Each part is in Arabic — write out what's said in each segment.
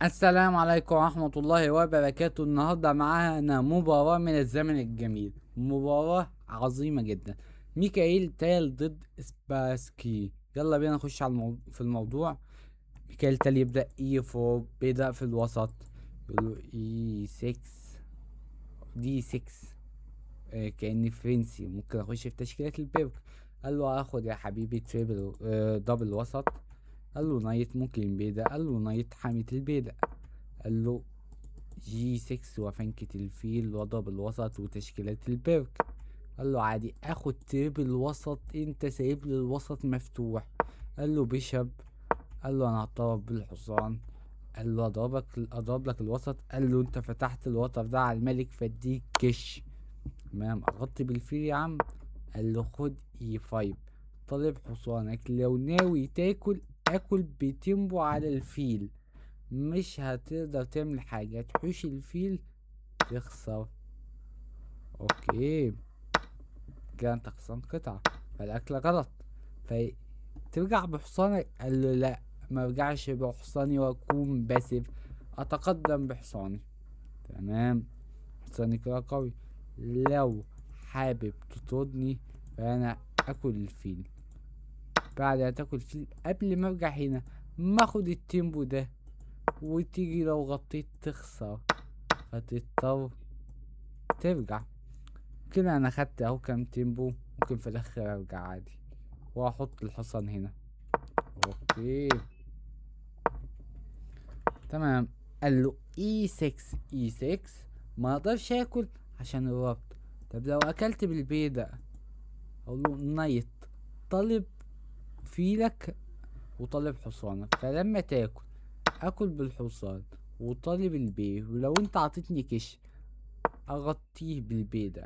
السلام عليكم ورحمة الله وبركاته. النهاردة معانا مباراة من الزمن الجميل، مباراة عظيمة جدا. ميكائيل تال ضد سباسكي. يلا بينا نخش على في الموضوع. ميكائيل تال يبدأ اي 4، بيبدأ في الوسط، يقول له اي 6 دي 6. كأني فرنسي ممكن اخش في تشكيلات البيرك. قال له هاخد يا حبيبي تريبل دبل وسط. قال له نايت ممكن بيدا، قال له نايت حامية البيدا. قال له جي 6 وفنكة الفيل وضرب الوسط وتشكيلات البرك. قال له عادي اخد تريب الوسط، انت سايب لي الوسط مفتوح. قال له بيشب. قال له انا هضرب بالحصان. قال له اضرب لك الوسط. قال له انت فتحت الوتر ده على الملك فاديك كش. تمام، اغطي بالفيل يا عم. قال له خد اي 5. طالب حصانك لو ناوي تاكل، اكل بتيمبو على الفيل. مش هتقدر تعمل حاجة، تحوش الفيل تخسر. اوكي، كده انت خسران قطعة، فالاكل غلط. فترجع بحصانك. قال له لا، ما ارجعش بحصاني واكون باسف، اتقدم بحصاني. تمام، حصاني كده قوي. لو حابب تطردني فانا اكل الفيل. بعد ما تاكل الفيل قبل ما ارجع هنا، ما اخد التيمبو ده وتيجي لو غطيت تخسر، فتضطر ترجع. كده انا خدت اهو كام تيمبو، ممكن في الاخر ارجع عادي واحط الحصان هنا. اوكي، تمام. قال له اي 6 اي 6. ما اقدرش اكل عشان الربط. طب لو اكلت بالبيضة، اقول له نايت طالب فيلك وطالب حصانك، فلما تاكل اكل بالحصان وطالب البيه، ولو انت عطيتني كش اغطيه بالبيضة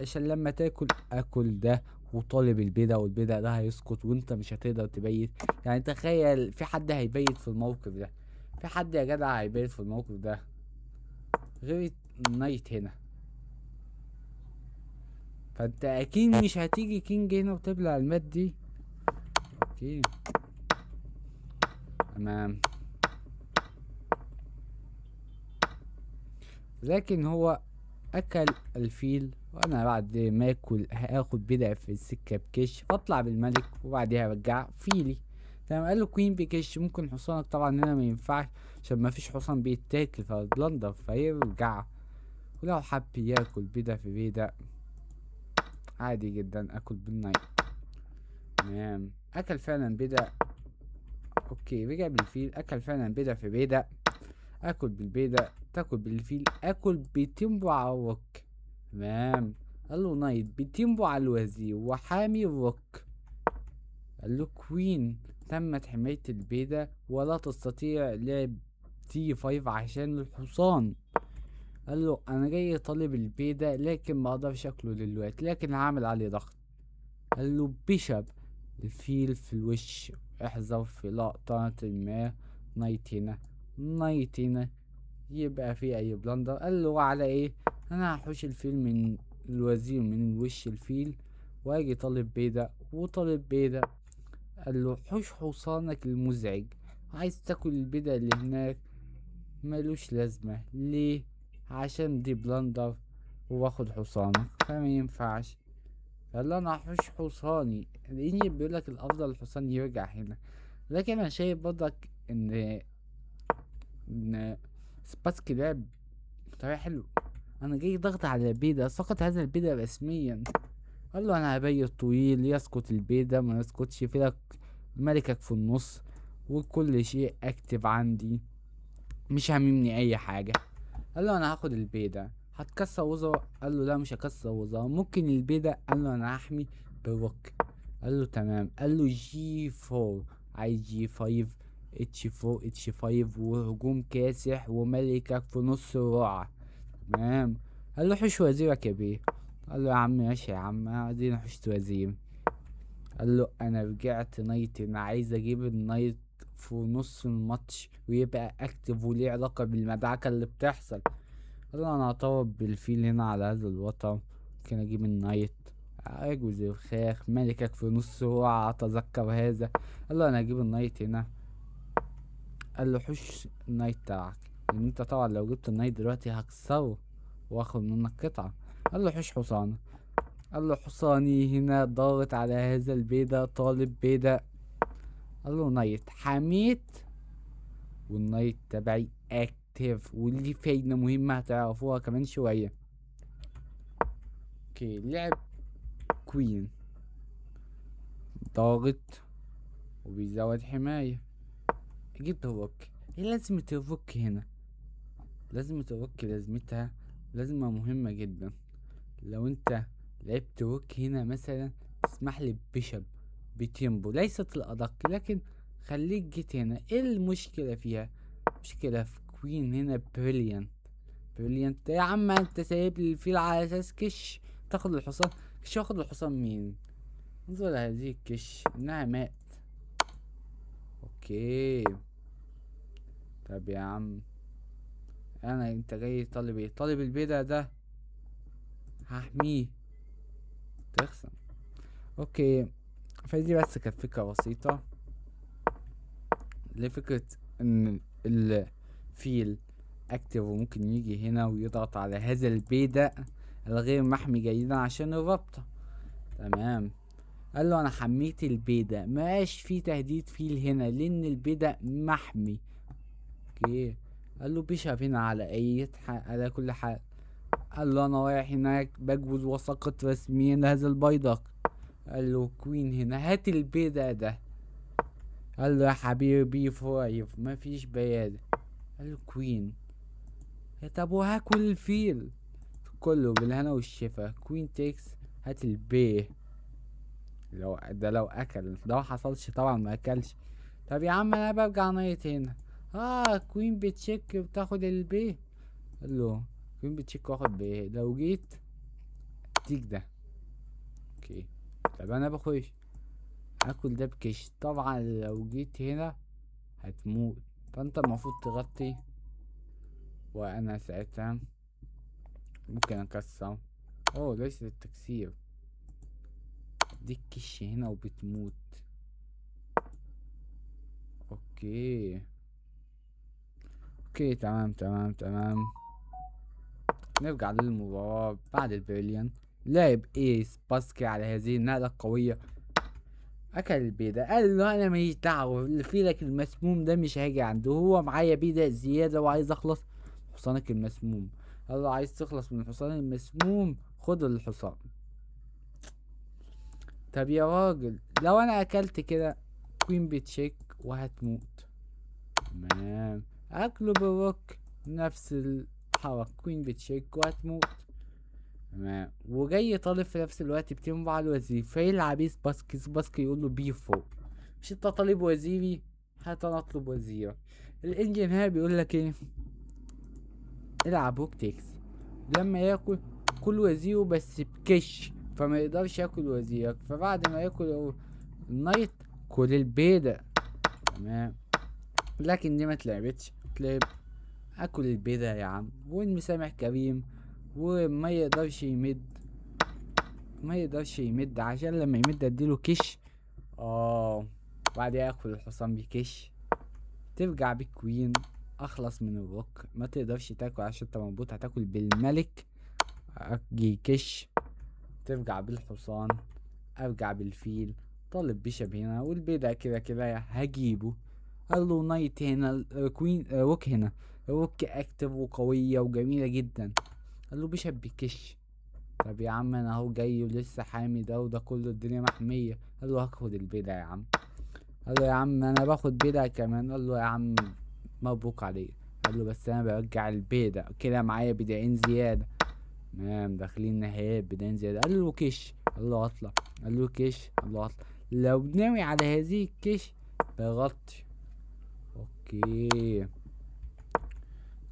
عشان لما تاكل اكل ده وطالب البيضة، والبيضة ده هيسقط وانت مش هتقدر تبيت. يعني تخيل في حد هيبيت في الموقف ده؟ في حد يا جدع هيبيت في الموقف ده غير النايت هنا؟ فانت اكيد مش هتيجي كينج هنا وتبلع المات دي. اوكي، تمام. لكن هو اكل الفيل، وانا بعد ما اكل هاخد بدع في السكه بكش واطلع بالملك وبعدها ارجع فيلي. تمام، قال له كوين بكش. ممكن حصانك طبعا هنا ما ينفعش عشان ما فيش حصان بيتاكل فبلندر فيرجع. ولو حب ياكل بدع في بدع عادي جدا اكل بالنايت. تمام، اكل فعلا بدع. اوكي، رجع بالفيل اكل فعلا بدع في بدع. اكل بالبيضة تاكل بالفيل، اكل بتنبو عوك. تمام، قال له نايت بتنبو على الوزير وحامي الروك. قال له كوين تمت حماية البيضة ولا تستطيع لعب تي 5 عشان الحصان. قال له انا جاي طالب البيضة لكن ما اقدرش اكله دلوقتي، لكن هعمل عليه ضغط. قال له بيشب. الفيل في الوش. احذر في لقطة ما. نايت هنا، نايت هنا، يبقى في اي بلندر. قال له على ايه؟ انا هحوش الفيل من الوزير من وش الفيل واجي طالب بيضة وطالب بيضة. قال له حوش حصانك المزعج، عايز تاكل البيضة اللي هناك ملوش لازمة ليه؟ عشان دي بلندر واخد حصانك فما ينفعش. قال له انا هحوش حصاني لاني بيقولك الافضل الحصان يرجع هنا. لكن انا شايف برضك ان سباسكي لعب بطريقة حلوة. انا جاي ضغط على البيضة، سقط هذا البيضة رسميا. قال له انا هبيض طويل يسقط البيضة ما يسقطش في لك ملكك في النص، وكل شيء اكتب عندي، مش هاممني اي حاجة. قال له انا هاخد البيضة هتكسر وزراء. قال له لا مش هكسر وزراء، ممكن البيضة. قال له انا هحمي بالروك. قال له تمام. قال له جي 4، عايز جي 5 اتش 4 اتش 5 وهجوم كاسح وملكك في نص الرعة. تمام. قال له حوش وزيرك يا بيه. قال له يا عم ماشي يا عم، عايزين حوش وزير. قال له انا رجعت نايت، انا عايز اجيب النايت في نص الماتش ويبقى اكتف وليه علاقة بالمدعكة اللي بتحصل. قال له انا هطور بالفيل هنا على هذا الوتر، ممكن اجيب النايت. اجوز الخاخ ملكك في نص، هو اتذكر هذا. قال له انا هجيب النايت هنا قال له حوش النايت تبعك، لان انت طبعا لو جبت النايت دلوقتي هكسره واخد منك قطعة. قال له حوش حصان. قال له حصاني هنا ضاغط على هذا البيدق، طالب بيدق. قال له نايت حميت، والنايت تبعي اكتف، واللي فايدة مهمة هتعرفوها كمان شوية. اوكي، لعب كوين ضاغط وبيزود حماية. جبت الروك. ايه لازمة الروك هنا؟ لازمة الروك لازمتها لازمة مهمة جدا. لو انت لعبت روك هنا مثلا تسمح لي ببيشب بتيمبو ليست الأدق، لكن خليك جيت هنا. ايه المشكلة فيها؟ مشكلة في كوين هنا بريليانت. بريليانت يا عم، انت سايب لي الفيل على اساس كش تاخد الحصان. كش واخد الحصان مين؟ انظر لهذه الكش انها ماء. اوكي، طب يا عم انت جاي طالب ايه؟ طالب البيضة ده هحميه تخسن. اوكي، فدي بس كانت فكرة بسيطة لفكرة ان الفيل اكتف وممكن يجي هنا ويضغط على هذا البيدق الغير محمي جيدا عشان الرابطة. تمام. قال له انا حميت البيدق، مبقاش في تهديد فيل هنا لان البيدق محمي. اوكي، قال له بيشرب هنا على اي على كل حال. قال له انا رايح هناك بجوز وسقط رسميا لهذا البيدق. قال له كوين هنا هات البيدق ده. قال له يا حبيبي فايف مفيش بيادة. قال له كوين. طب وهاكل الفيل. كله بالهنا والشفا. كوين تيكس هات البيه. لو اكل ده ما حصلش طبعا، ما اكلش. طب يا عم انا برجع نايت هنا. كوين بتشيك بتاخد البيه. قال له كوين بتشيك واخد بيه لو جيت اديك ده. اوكي، طب انا بخش هاكل ده بكش. طبعا لو جيت هنا هتموت، فانت المفروض تغطي. وانا ساعتها ممكن اكسر. ليس التكسير. دي الكش هنا وبتموت. اوكي. اوكي، تمام تمام تمام. نرجع للمباراة بعد البريليان. لعب ايس باسكي على هذه النقلة القوية. اكل البيضة. قال له انا ماليش دعوة اللي في لك المسموم ده مش هاجي عنده، هو معايا بيضة زيادة وعايز اخلص. حصانك المسموم. قال له عايز تخلص من الحصان المسموم خد الحصان. طب يا راجل لو انا اكلت كده كوين بتشيك وهتموت. تمام، اكله بالروك نفس الحركة. كوين بتشيك وهتموت. تمام، وجاي طالب في نفس الوقت بتنبع على الوزير فيلعب ايس باسكي. باسكي يقول له بي فوق. مش انت طالب وزيري؟ هات انا اطلب وزيرك. الانجن هنا بيقول لك ايه؟ العب روك تكس. لما ياكل كل وزيره بس بكش، فما يقدرش ياكل وزيرك. فبعد ما ياكل النايت كل البيضة. تمام، لكن دي ما تلعبتش. تلعب اكل البيضة يا عم، والمسامح كريم. وما يقدرش يمد. ما يقدرش يمد عشان لما يمد اديله كش. بعد ياكل الحصان بكش. ترجع بالكوين. اخلص من الروك. ما تقدرش تاكل عشان انت مربوط، هتاكل بالملك. اجي كش. ترجع بالحصان. ارجع بالفيل. طالب بيشب هنا والبيضة كده كده هجيبه. قال له نايت هنا كوين روك هنا. روك اكتف وقوية وجميلة جدا. قال له بيشب بكش. طب يا عم انا اهو جاي ولسه حامي ده وده كله الدنيا محمية. قال له هاخد البيضة يا عم. قال له يا عم انا باخد بيضة كمان. قال له يا عم مبروك عليك. قال له بس انا برجع البيضة كده معايا بيضاين زيادة. تمام، داخلين نهاية بيضاين زيادة. قال له كش. قال له اطلع. قال له كش. قال له اطلع. لو ناوي على هذه الكش بغطي. اوكي،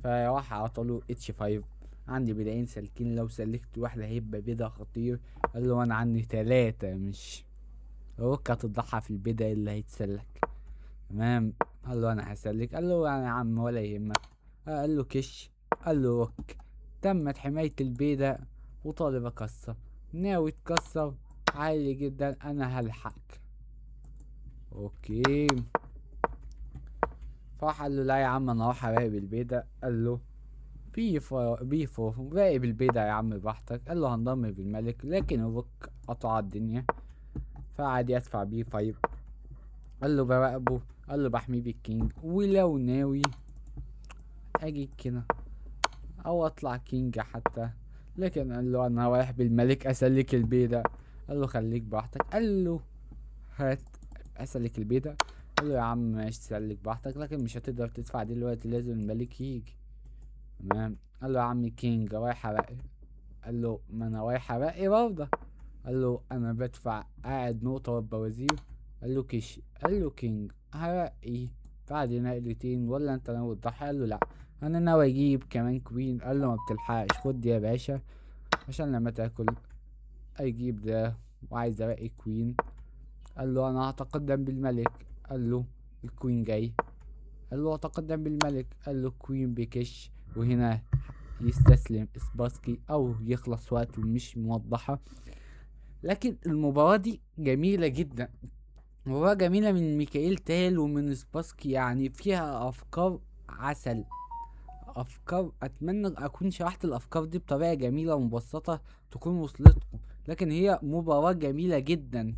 فراح عطله اتش 5. عندي بيضاين سالكين، لو سلكت واحدة هيبقى بيضة خطير. قال له انا عندي 3 مش روك هتضحى في البيضة اللي هيتسلك. تمام، قال له انا هسلك. قال له يعني يا عم ولا يهمك. قال له كش. قال له روك. تمت حماية البيضة. وطالب اكسر. ناوي تكسر عالي جدا، انا هلحقك. اوكي، فراح قال له لا يا عم انا هروح اراقب البيضة. قال له بيفو راقب البيضة يا عم براحتك. قال له هنضم بالملك، لكن الروك قطع الدنيا فقعد يدفع بيه 5. قال له براقبه، قال له بحميه بالكينج، ولو ناوي اجي كده او اطلع كينج حتى، لكن قال له انا رايح بالملك اسلك البيضة. قال له خليك براحتك. قال له هات اسلك البيضة. قال له يا عم ماشي سلك براحتك، لكن مش هتقدر تدفع دلوقتي، لازم الملك يجي. تمام. قال له يا عم كينج رايح ارقي. قال له ما انا رايح ارقي برضه. قال له انا بدفع قاعد نقطة وبوازير. قال له كيش. قال له كينج هرقي بعد نقلتين ولا انت ناوي تضحي؟ قال له لا انا ناوي اجيب كمان كوين. قال له ما بتلحقش، خد دي يا باشا عشان لما تاكل. اجيب ده وعايز ارقي كوين. قال له انا هتقدم بالملك. قال له الكوين جاي. قال له اتقدم بالملك. قال له كوين بكش. وهنا يستسلم سباسكي او يخلص وقته مش موضحة. لكن المباراة دي جميلة جدا، مباراة جميلة من ميكائيل تال ومن سباسكي، يعني فيها افكار عسل. افكار اتمنى اكون شرحت الافكار دي بطريقة جميلة ومبسطة تكون وصلتكم، لكن هي مباراة جميلة جدا.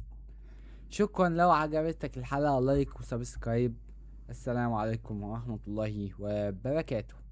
شكرا لو عجبتك الحلقة، لايك وسبسكرايب. السلام عليكم ورحمة الله وبركاته.